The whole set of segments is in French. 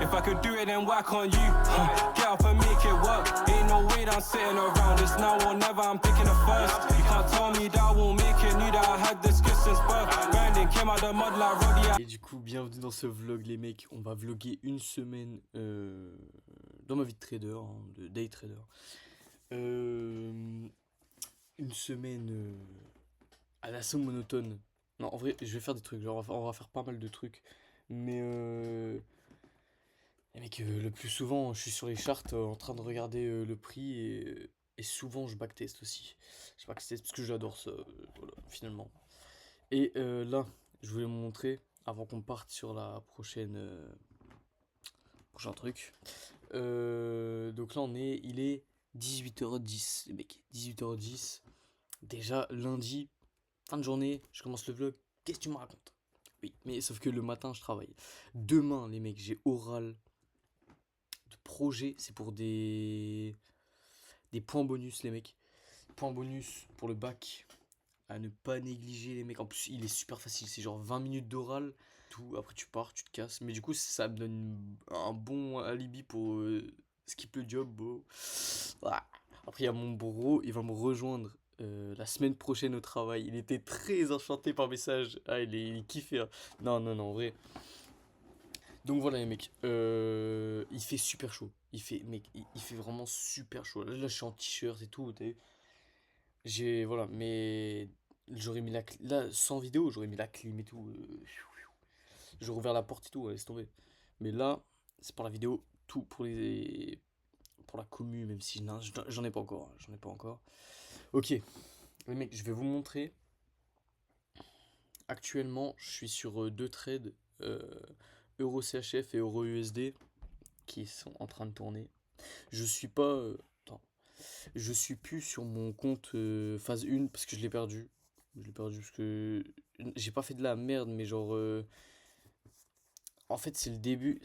If I could do it, then why can't you? Get up and make it work. Ain't no way that I'm sitting around. It's now or never, I'm picking the first. You can't tell me that I won't make it. Knew that I had this skill since birth. Brandon came out the mud like Roddy. Et du coup, bienvenue dans ce vlog, les mecs. On va vlogger une semaine dans ma vie de trader, hein, de day trader. Une semaine à l'assaut monotone. Non, en vrai, je vais faire des trucs. Genre, on va faire pas mal de trucs. Mais les mecs, le plus souvent, je suis sur les charts en train de regarder le prix et souvent je backtest aussi. Je backtest parce que j'adore ça, voilà, finalement. Et là, je voulais vous montrer avant qu'on parte sur la prochain truc. Donc là, il est 18h10, les mecs, 18h10. Déjà lundi, fin de journée, je commence le vlog. Qu'est-ce que tu me racontes? Oui, mais sauf que le matin, je travaille. Demain, les mecs, j'ai oral de projet. C'est pour des points bonus, les mecs. Points bonus pour le bac. À ne pas négliger, les mecs. En plus, il est super facile. C'est genre 20 minutes d'oral. Tout. Après, tu pars, tu te casses. Mais du coup, ça me donne un bon alibi pour skip le job, bro. Ah. Après, il y a mon bro. Il va me rejoindre la semaine prochaine au travail. Il était très enchanté par message. Ah, il kiffait. Hein. Non, en vrai. Donc voilà, les mecs. Il fait super chaud. Il fait vraiment super chaud. Là, je suis en t-shirt et tout. Voilà, mais j'aurais mis là, sans vidéo, j'aurais mis la clim et tout. J'aurais ouvert la porte et tout, laisse tomber. Mais là, c'est pour la vidéo, tout pour la commu, même si j'en ai pas encore. J'en ai pas encore. Ok, les mecs, je vais vous montrer. Actuellement, je suis sur deux trades, Euro CHF et Euro USD, qui sont en train de tourner. Je suis pas. Attends. Je suis plus sur mon compte phase 1 parce que je l'ai perdu. Je l'ai perdu parce que j'ai pas fait de la merde, mais genre en fait, c'est le début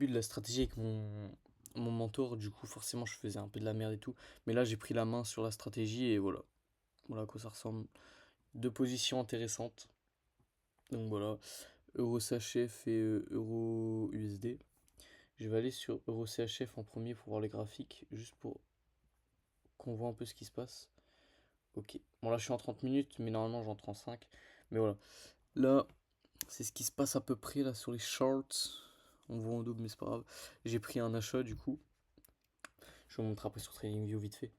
de la stratégie avec mon mentor, du coup forcément je faisais un peu de la merde et tout, mais là j'ai pris la main sur la stratégie et voilà. Voilà à quoi ça ressemble. Deux positions intéressantes. Donc voilà, Euro CHF et Euro USD. Je vais aller sur Euro CHF en premier pour voir les graphiques, juste pour qu'on voit un peu ce qui se passe. Ok. Bon, là, je suis en 30 minutes, mais normalement, j'entre en 5. Mais voilà. Là, c'est ce qui se passe à peu près, là, sur les charts. On voit en double, mais c'est pas grave. J'ai pris un achat, du coup. Je vais vous montrer après sur TradingView vite fait.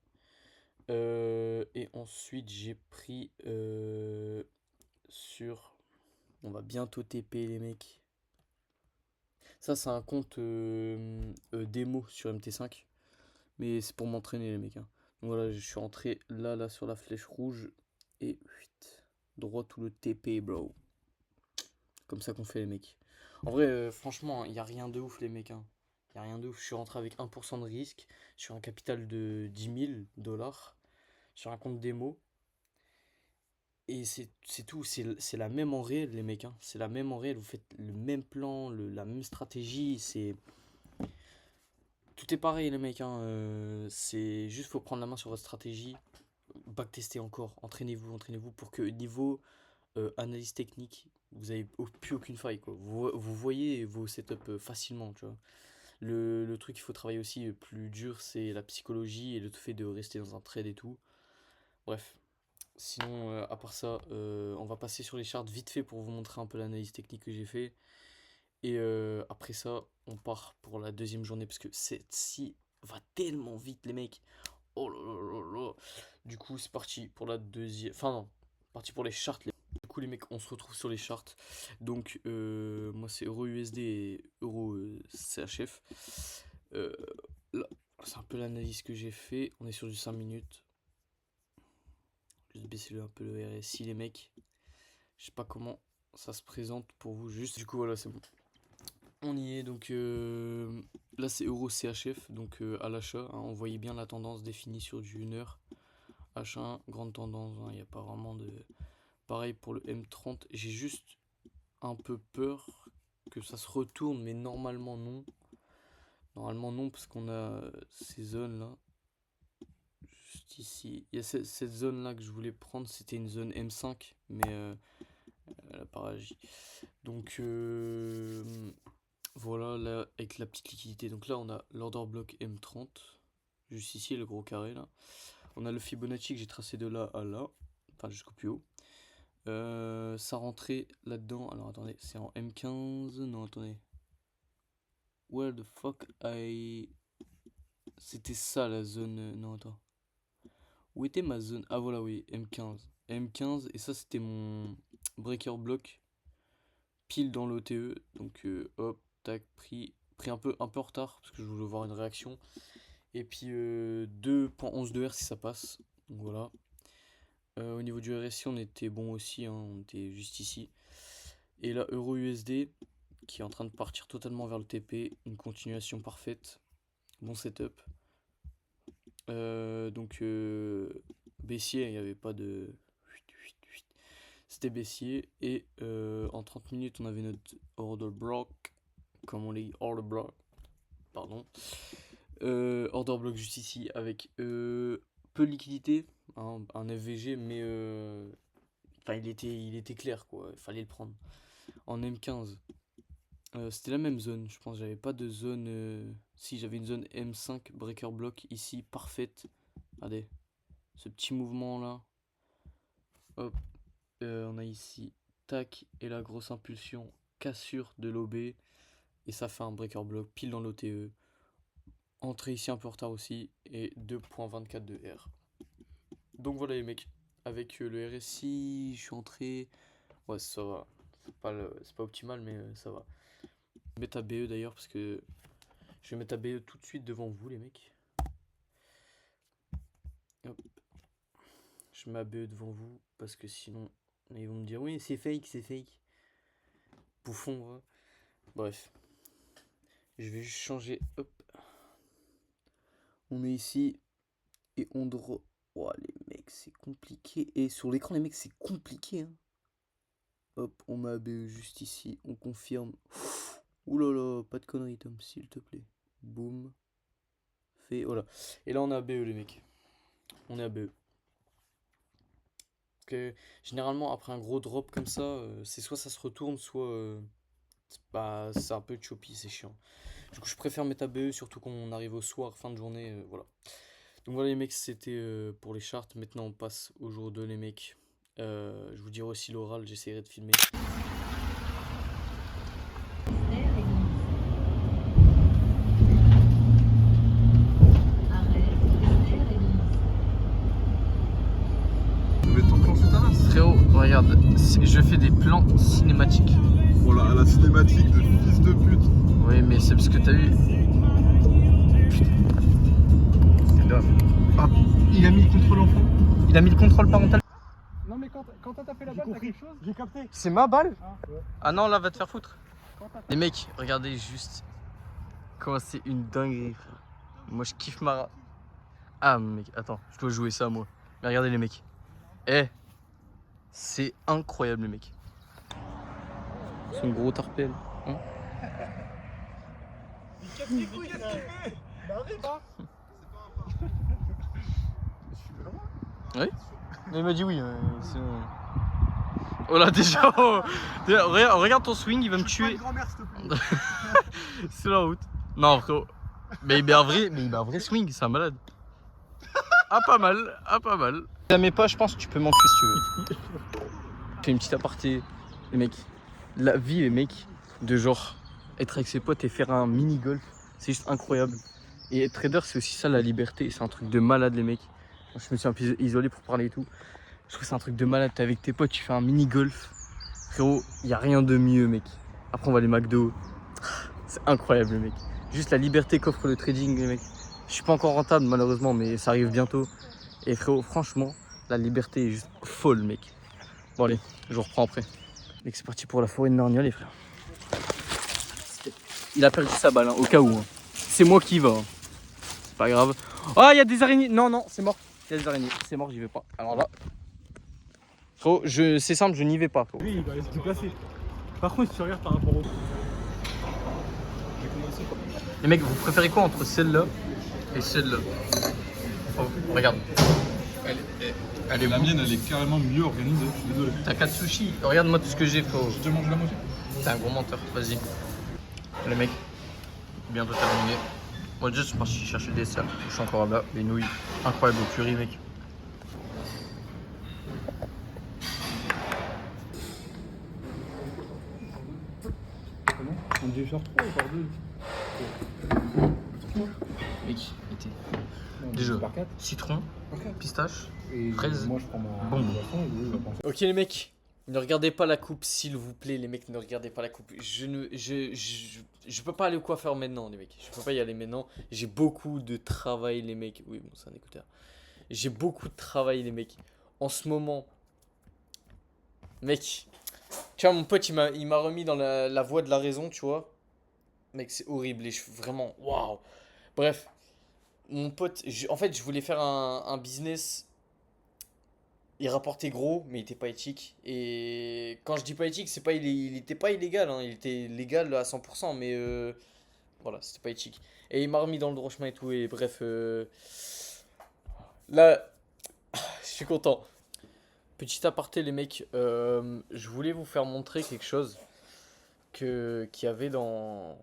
Et ensuite, j'ai pris sur... On va bientôt TP, les mecs. Ça, c'est un compte démo sur MT5. Mais c'est pour m'entraîner, les mecs. Hein. Donc voilà, je suis rentré là, sur la flèche rouge. Et droit tout le TP, bro. Comme ça qu'on fait, les mecs. En vrai, franchement, il n'y a rien de ouf, les mecs. Hein. Il n'y a rien de ouf. Je suis rentré avec 1% de risque sur un capital de 10 000 $. Sur un compte démo. Et c'est tout. C'est la même en réel, les mecs. Hein. C'est la même en réel. Vous faites le même plan, la même stratégie. Tout est pareil, les mecs. Hein. C'est juste, faut prendre la main sur votre stratégie. Backtester encore. Entraînez-vous pour que niveau analyse technique, vous avez plus aucune faille, quoi. Vous voyez vos setups facilement, tu vois. Le truc qu'il faut travailler aussi plus dur, c'est la psychologie et le fait de rester dans un trade et tout. Bref. Sinon, à part ça, on va passer sur les charts vite fait pour vous montrer un peu l'analyse technique que j'ai fait. Et après ça, on part pour la deuxième journée parce que cette-ci va tellement vite, les mecs. Oh là là là là. Du coup, c'est parti pour la deuxième. Enfin, non, parti pour les charts. Du coup, les mecs, on se retrouve sur les charts. Donc, moi, c'est Euro USD et Euro CHF. Euh, Là, c'est un peu l'analyse que j'ai fait. On est sur du 5 minutes. Juste baisser un peu le RSI, les mecs. Je sais pas comment ça se présente pour vous. Juste, du coup, voilà, c'est bon. On y est. Donc, là, c'est Euro CHF. Donc, à l'achat. Hein, on voyait bien la tendance définie sur du 1 heure. H1, grande tendance. Il n'y a pas vraiment de. Pareil pour le M30, j'ai juste un peu peur que ça se retourne, mais normalement non. Normalement non, parce qu'on a ces zones-là. Juste ici. Il y a cette zone-là que je voulais prendre, c'était une zone M5, mais elle n'a pas réagi. Donc Voilà, là, avec la petite liquidité. Donc là, on a l'order block M30, juste ici, le gros carré là. On a le Fibonacci que j'ai tracé de là à là, enfin jusqu'au plus haut. Ça rentrait là-dedans. Alors attendez, c'est en M15. Non, attendez. Where the fuck I. C'était ça la zone. Non, attends. Où était ma zone? Ah voilà, oui, M15. M15, et ça c'était mon breaker block pile dans l'OTE. Donc hop, tac, pris un peu en retard parce que je voulais voir une réaction. Et puis 2.11 de R si ça passe. Donc voilà. Au niveau du RSI, on était bon aussi, hein, on était juste ici. Et là, Euro USD qui est en train de partir totalement vers le TP, une continuation parfaite. Bon setup. Donc baissier, il n'y avait pas de. C'était baissier. Et en 30 minutes, on avait notre order block. Comme on dit, order block. Pardon. Order block juste ici avec peu de liquidité. Hein, un FVG, mais enfin, il était clair quoi. Il fallait le prendre. En M15. C'était la même zone, je pense. J'avais pas de zone. Si, j'avais une zone M5 breaker block ici, parfaite. Regardez, ce petit mouvement là. Hop, on a ici tac et la grosse impulsion, cassure de l'OB et ça fait un breaker block pile dans l'OTE. Entrée ici un peu en retard aussi et 2.24 de R. Donc voilà les mecs, avec le RSI, je suis entré. Ouais, ça va. C'est pas optimal, mais ça va. Je vais mettre à BE d'ailleurs parce que je vais mettre à BE tout de suite devant vous les mecs. Hop. Je mets à BE devant vous parce que sinon ils vont me dire oui c'est fake, c'est fake. Bouffon, ouais. Bref. Je vais juste changer. Hop. On est ici et on draw. Oh les mecs c'est compliqué. Et sur l'écran les mecs c'est compliqué hein. Hop, on met à BE juste ici, on confirme. Ouh là là, pas de conneries Tom, s'il te plaît. Boum. Fait, voilà. Et là on est à BE les mecs. On est à BE. Que généralement après un gros drop comme ça, c'est soit ça se retourne, soit c'est un peu choppy, c'est chiant. Du coup je préfère mettre à BE, surtout quand on arrive au soir, fin de journée, voilà. Donc voilà les mecs, c'était pour les charts. Maintenant on passe au jour 2 les mecs. Je vous dirai aussi l'oral, j'essaierai de filmer. Frérot, regarde, je fais des plans cinématiques. Voilà, la cinématique de fils de pute. Oui, mais c'est parce que t'as vu. C'est dingue. Ah, il a mis le contrôle enfant. Il a mis le contrôle parental. Non, mais quand t'as tapé la balle, t'as quelque chose? J'ai capté. C'est ma balle? Ah, ouais. Ah non, là, va te faire foutre. Les mecs, regardez juste comment c'est une dinguerie, frère. Moi, je kiffe ma. Ah, mec, attends, je dois jouer ça, moi. Mais regardez, les mecs. Eh, c'est incroyable, les mecs. C'est un gros tarpel. Hein? Il capte les couilles, qu'est-ce qu'il fait? Bah, arrête, hein. Oui. Il m'a dit oui. Oh là déjà, oh. Regarde ton swing, il va me tuer. C'est la route. Non frérot. Mais il a un vrai swing, c'est un malade. Ah pas mal, ah pas mal. Si tu la pas, je pense que tu peux manquer si tu veux. Je fais une petite aparté, les mecs. La vie les mecs, de genre être avec ses potes et faire un mini golf, c'est juste incroyable. Et être trader c'est aussi ça la liberté, c'est un truc de malade les mecs. Je me suis un peu isolé pour parler et tout. Je trouve que c'est un truc de malade. T'es avec tes potes, tu fais un mini golf. Frérot, y a rien de mieux, mec. Après, on va aller McDo. C'est incroyable, le mec. Juste la liberté qu'offre le trading, les mecs. Je suis pas encore rentable, malheureusement, mais ça arrive bientôt. Et frérot, franchement, la liberté est juste folle, mec. Bon, allez, je vous reprends après. Mec, c'est parti pour la forêt de Narnia, les frères. Il a perdu sa balle, hein, au cas où. Hein. C'est moi qui y va. Hein. C'est pas grave. Oh, il y a des araignées. Non, non, c'est mort. Il y a des araignées. C'est mort, j'y vais pas. Alors là. Frérot, c'est simple, je n'y vais pas. Lui, il va aller se déplacer. Par contre, si tu regardes par rapport au. Les mecs, vous préférez quoi entre celle-là et celle-là? Oh, regarde. Elle est La mienne, elle est carrément mieux organisée, je suis désolé. T'as 4 sushis. Regarde-moi tout ce que j'ai, frérot. J'ai déjà mangé la moitié. T'es un gros menteur, vas-y. Les mecs, bientôt terminé. Moi déjà je suis parti chercher des dessert. Je suis encore là. Les nouilles, incroyable au curry mec. On dit genre 3 ou par 2? Mec, était. Déjà, par 4. citron, pistache, Et fraise. moi je prends ma Bon. boisson et lui il va prendre. Ok les mecs, ne regardez pas la coupe s'il vous plaît les mecs, ne regardez pas la coupe. Je peux pas aller au coiffeur maintenant les mecs, je peux pas y aller maintenant. J'ai beaucoup de travail les mecs. Oui bon c'est un écouteur. J'ai beaucoup de travail les mecs. En ce moment, mec, tu vois mon pote il m'a remis dans la voie de la raison tu vois. Mec c'est horrible les cheveux, vraiment, waouh. Bref, mon pote, en fait je voulais faire un business. Il rapportait gros, mais il était pas éthique. Et quand je dis pas éthique, c'est pas il était pas illégal, hein. Il était légal à 100%, mais voilà, c'était pas éthique. Et il m'a remis dans le droit chemin et tout. Et bref, là, je suis content. Petit aparté, les mecs, je voulais vous faire montrer quelque chose qu'il y avait dans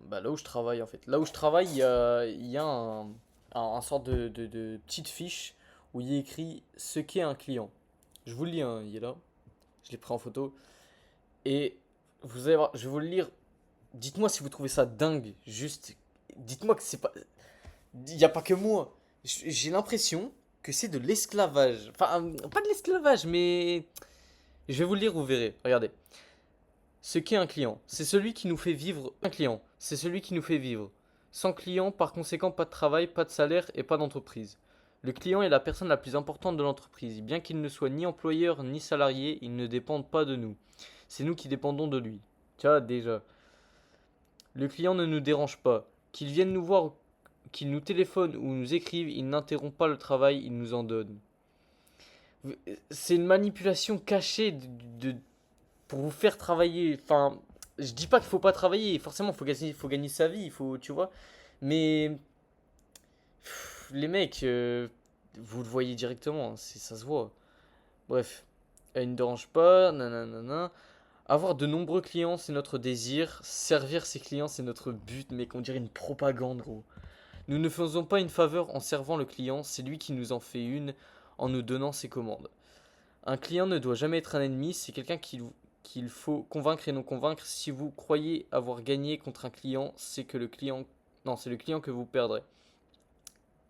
bah, là où je travaille en fait. Là où je travaille, il y a un sorte de petite fiche où il est écrit ce qu'est un client. Je vous le lis, hein, il est là. Je l'ai pris en photo. Et vous allez voir, je vais vous le lire. Dites-moi si vous trouvez ça dingue. Juste, dites-moi que c'est pas. Il n'y a pas que moi. J'ai l'impression que c'est de l'esclavage. Enfin, pas de l'esclavage, mais. Je vais vous le lire, vous verrez. Regardez. Ce qu'est un client, c'est celui qui nous fait vivre. Un client, c'est celui qui nous fait vivre. Sans client, par conséquent, pas de travail, pas de salaire et pas d'entreprise. Le client est la personne la plus importante de l'entreprise. Bien qu'il ne soit ni employeur ni salarié, il ne dépend pas de nous. C'est nous qui dépendons de lui. Tu vois, déjà. Le client ne nous dérange pas. Qu'il vienne nous voir, qu'il nous téléphone ou nous écrive, il n'interrompt pas le travail, il nous en donne. C'est une manipulation cachée pour vous faire travailler. Enfin, je dis pas qu'il faut pas travailler. Forcément, faut gagner sa vie, il faut, tu vois. Mais les mecs, vous le voyez directement, ça se voit. Bref, elle ne dérange pas, nanana. Avoir de nombreux clients, c'est notre désir. Servir ses clients, c'est notre but, mec, on dirait une propagande, gros. Nous ne faisons pas une faveur en servant le client, c'est lui qui nous en fait une en nous donnant ses commandes. Un client ne doit jamais être un ennemi, c'est quelqu'un qu'il faut convaincre et non convaincre. Si vous croyez avoir gagné contre un client, c'est le client que vous perdrez.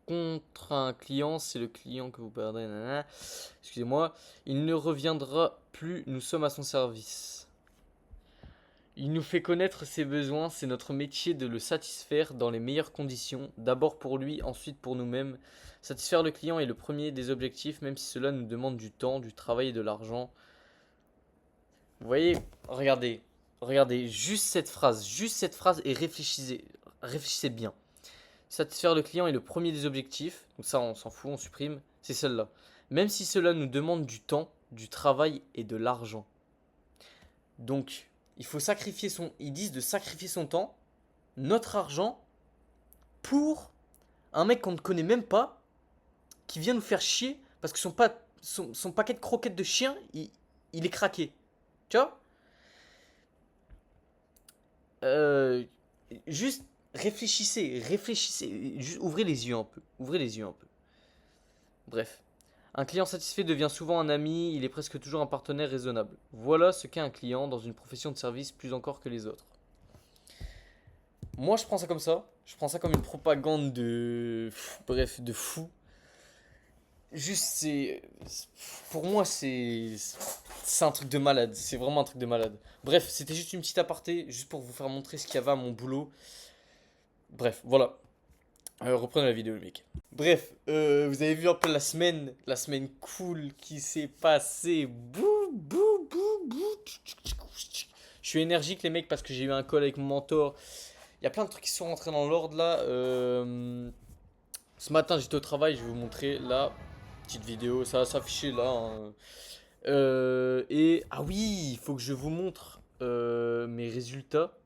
Contre un client, c'est le client que vous perdrez. Nanana. Excusez-moi. Il ne reviendra plus, nous sommes à son service. Il nous fait connaître ses besoins, c'est notre métier de le satisfaire dans les meilleures conditions, d'abord pour lui, ensuite pour nous-mêmes. Satisfaire le client est le premier des objectifs, même si cela nous demande du temps, du travail et de l'argent. Vous voyez, regardez, juste cette phrase et réfléchissez bien. Satisfaire le client est le premier des objectifs, donc ça on s'en fout, on supprime, c'est celle-là. Même si cela nous demande du temps, du travail et de l'argent. Donc, ils disent de sacrifier son temps, notre argent, pour un mec qu'on ne connaît même pas, qui vient nous faire chier, parce que son paquet de croquettes de chien, il est craqué. Tu vois? Juste réfléchissez, juste ouvrez les yeux un peu, Bref. Un client satisfait devient souvent un ami, il est presque toujours un partenaire raisonnable. Voilà ce qu'est un client dans une profession de service plus encore que les autres. Moi je prends ça comme ça, je prends ça comme une propagande de fou. Juste pour moi c'est un truc de malade, c'est vraiment un truc de malade. Bref, c'était juste une petite aparté, juste pour vous faire montrer ce qu'il y avait à mon boulot. Bref, voilà. Reprenons la vidéo, mec. Bref, vous avez vu un peu la semaine cool qui s'est passée. Je suis énergique, les mecs, parce que j'ai eu un call avec mon mentor. Il y a plein de trucs qui sont rentrés dans l'ordre là. Ce matin, j'étais au travail, je vais vous montrer la petite vidéo. Ça va s'afficher là. Hein. Ah oui, il faut que je vous montre mes résultats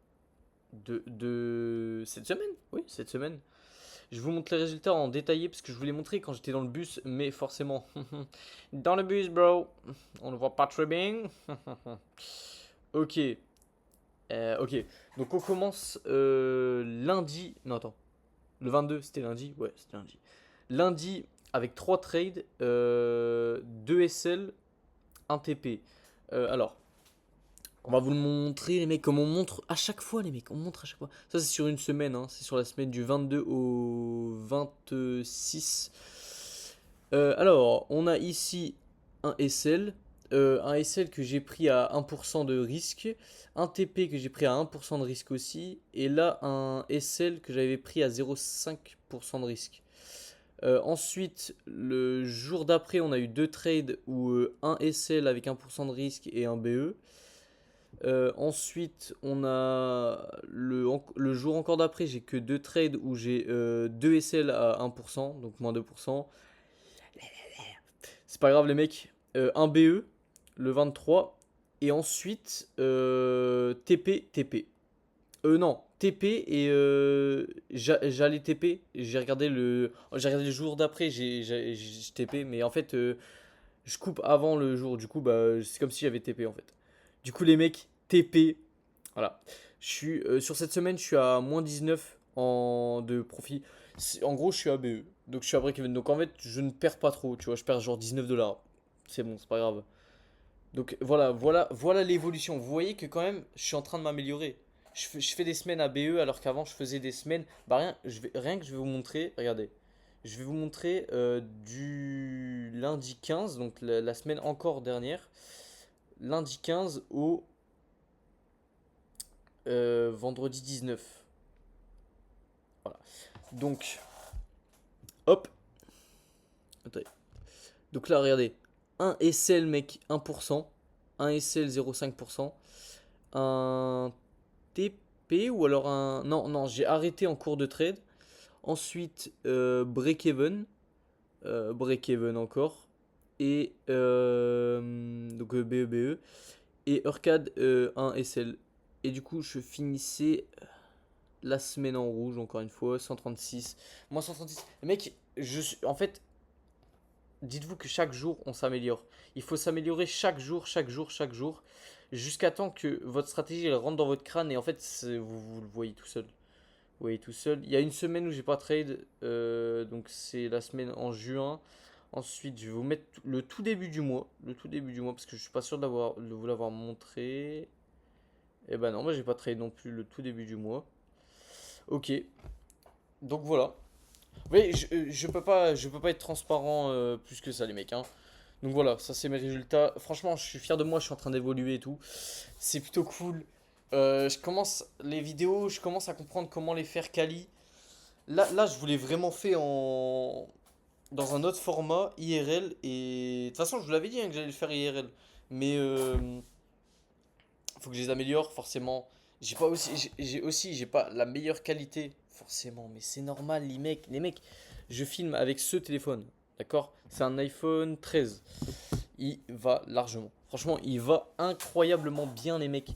de cette semaine. Oui, cette semaine. Je vous montre les résultats en détaillé parce que je vous les montrais quand j'étais dans le bus, mais forcément, dans le bus, bro, on ne voit pas très bien. Ok. Ok, donc on commence lundi. Non, attends. Le 22, c'était lundi? Ouais, c'était lundi. Lundi, avec 3 trades, 2 SL, 1 TP. Alors, on va vous le montrer, les mecs, comme on montre à chaque fois, les mecs. On montre à chaque fois. Ça, c'est sur une semaine, hein. C'est sur la semaine du 22 au 26. Alors, on a ici un SL. Un SL que j'ai pris à 1% de risque. Un TP que j'ai pris à 1% de risque aussi. Et là, un SL que j'avais pris à 0,5% de risque. Ensuite, le jour d'après, on a eu 2 trades où un SL avec 1% de risque et un BE. Ensuite, on a le jour encore d'après, j'ai que 2 trades où j'ai 2 SL à 1%, donc moins 2%. C'est pas grave, les mecs. Un BE, le 23. Et ensuite, TP. Non, TP et j'allais TP. J'ai regardé le jour d'après, j'ai TP, mais en fait, je coupe avant le jour. Du coup, bah, c'est comme si j'avais TP en fait. Du coup, les mecs, TP. Voilà. Sur cette semaine, je suis à moins 19 de profit. En gros, je suis à BE. Donc, je suis à break-even. Donc, en fait, je ne perds pas trop. Tu vois, je perds genre 19 $. C'est bon, c'est pas grave. Donc, voilà l'évolution. Vous voyez que quand même, je suis en train de m'améliorer. Je fais des semaines à BE alors qu'avant, je faisais des semaines. Bah, rien que je vais vous montrer. Regardez. Je vais vous montrer du lundi 15, donc la semaine encore dernière. Lundi 15 au vendredi 19. Voilà. Donc, hop. Attendez. Donc là, regardez. Un SL, mec, 1%. Un SL, 0,5%. Un TP ou alors un... Non, non, j'ai arrêté en cours de trade. Ensuite, break-even. Break-even encore. Et donc BE. Et Urcad, un SL. Et du coup, je finissais la semaine en rouge, encore une fois, 136. Moi, 136. Mec, en fait, dites-vous que chaque jour, on s'améliore. Il faut s'améliorer chaque jour, jusqu'à temps que votre stratégie elle rentre dans votre crâne et en fait, vous le voyez tout seul. Vous voyez tout seul. Il y a une semaine où j'ai pas trade, donc c'est la semaine en juin. Ensuite, je vais vous mettre le tout début du mois, parce que je suis pas sûr de vous l'avoir montré. Et ben non, moi j'ai pas trade non plus le tout début du mois. Ok, donc voilà. Oui, je peux pas être transparent plus que ça, les mecs, hein. Donc voilà, ça c'est mes résultats. Franchement, je suis fier de moi, je suis en train d'évoluer et tout. C'est plutôt cool. Les vidéos, je commence à comprendre comment les faire quali. Là, je voulais vraiment faire dans un autre format IRL. Et de toute façon, je vous l'avais dit hein, que j'allais le faire IRL. Mais faut que je les améliore, forcément. J'ai pas la meilleure qualité, forcément. Mais c'est normal, les mecs, je filme avec ce téléphone. D'accord? C'est un iPhone 13. Il va largement. Franchement, il va incroyablement bien, les mecs.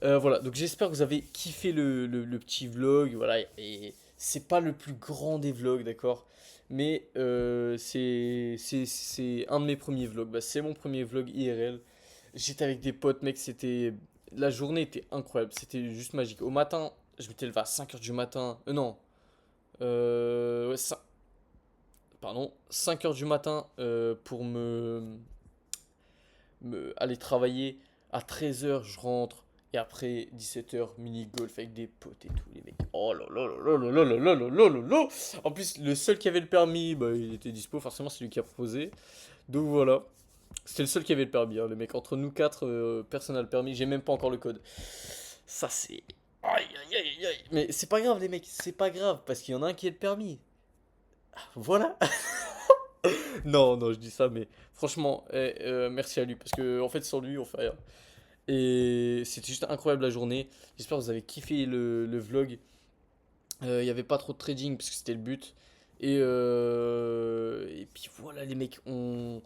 Voilà, donc j'espère que vous avez kiffé le petit vlog. Voilà, et c'est pas le plus grand des vlogs, d'accord? Mais c'est un de mes premiers vlogs. Bah, c'est mon premier vlog IRL. J'étais avec des potes, mec. La journée était incroyable. C'était juste magique. Au matin, je m'étais levé à 5h du matin. Non. Ouais, pardon. 5h du matin pour aller travailler. À 13h, je rentre. Et après 17h, mini-golf avec des potes et tout, les mecs. Oh là là là là là là là là là là là. En plus, le seul qui avait le permis, bah, il était dispo. Forcément, c'est lui qui a proposé. Donc voilà. C'était le seul qui avait le permis, hein, le mec. Entre nous quatre, personne n'a le permis. J'ai même pas encore le code. Ça, c'est. Aïe, aïe, aïe, aïe. Mais c'est pas grave, les mecs. C'est pas grave. Parce qu'il y en a un qui a le permis. Voilà. Non, non, je dis ça, mais franchement, merci à lui. Parce que, en fait, sans lui, on fait rien. Et c'était juste incroyable la journée. J'espère que vous avez kiffé le vlog. Il n'y avait pas trop de trading parce que c'était le but. Et puis voilà, les mecs, on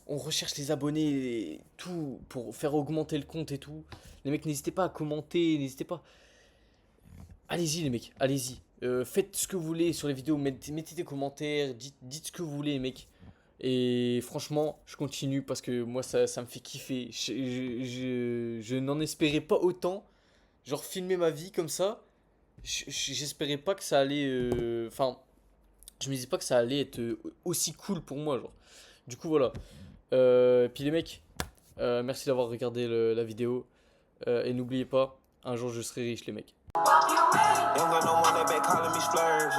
recherche les abonnés et tout pour faire augmenter le compte et tout. Les mecs, n'hésitez pas à commenter, n'hésitez pas. Allez-y, les mecs, allez-y. Faites ce que vous voulez sur les vidéos, mettez des commentaires, dites ce que vous voulez, les mecs. Et franchement, je continue parce que moi, ça me fait kiffer. Je n'en espérais pas autant. genre filmer ma vie comme ça, j'espérais pas que ça allait... Enfin, je me disais pas que ça allait être aussi cool pour moi, genre. Du coup, voilà. Puis les mecs, merci d'avoir regardé la vidéo. Et n'oubliez pas, un jour je serai riche, les mecs. Young got no one that back calling me splurge.